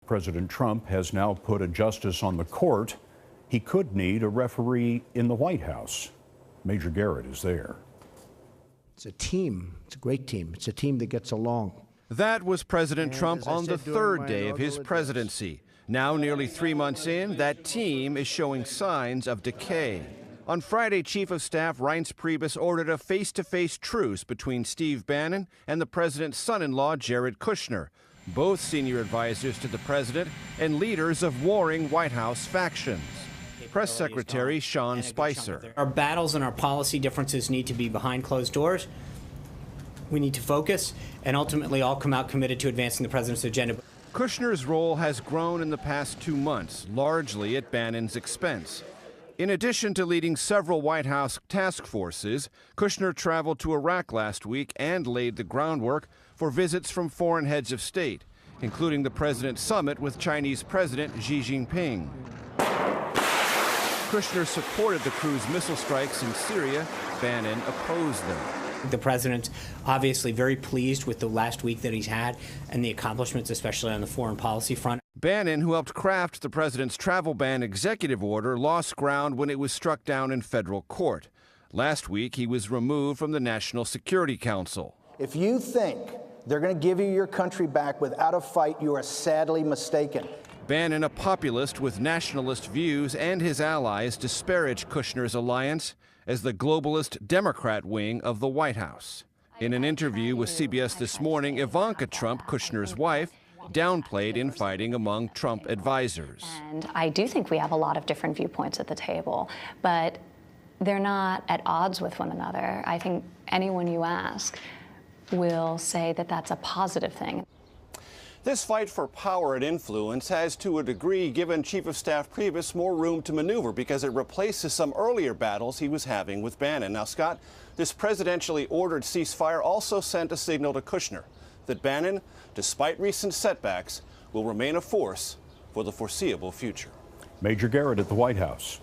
President Trump has now put a justice on the court. He could need a referee in the White House. Major Garrett is there. It's a team. It's a great team. It's a team that gets along. That was President Trump on the third day of his presidency. Now, nearly 3 months in, that team is showing signs of decay. On Friday, Chief of Staff Reince Priebus ordered a face-to-face truce between Steve Bannon and the president's son-in-law, Jared Kushner, both senior advisors to the president and leaders of warring White House factions. Press Secretary Sean Spicer. Our battles and our policy differences need to be behind closed doors. We need to focus and ultimately all come out committed to advancing the president's agenda. Kushner's role has grown in the past 2 months, largely at Bannon's expense. In addition to leading several White House task forces, Kushner traveled to Iraq last week and laid the groundwork for visits from foreign heads of state, including the president's summit with Chinese President Xi Jinping. Kushner supported the cruise missile strikes in Syria. Bannon opposed them. The president's obviously very pleased with the last week that he's had and the accomplishments, especially on the foreign policy front. Bannon, who helped craft the president's travel ban executive order, lost ground when it was struck down in federal court. Last week, he was removed from the National Security Council. If you think they're going to give you your country back without a fight, you are sadly mistaken. Bannon, a populist with nationalist views, and his allies disparage Kushner's alliance as the globalist Democrat wing of the White House. In an interview with CBS this morning, Ivanka Trump, Kushner's wife, downplayed infighting among Trump advisors. And I do think we have a lot of different viewpoints at the table, but they're not at odds with one another. I think anyone you ask will say that that's a positive thing. This fight for power and influence has, to a degree, given Chief of Staff Priebus more room to maneuver because it replaces some earlier battles he was having with Bannon. Now, Scott, this presidentially ordered ceasefire also sent a signal to Kushner that Bannon, despite recent setbacks, will remain a force for the foreseeable future. Major Garrett at the White House.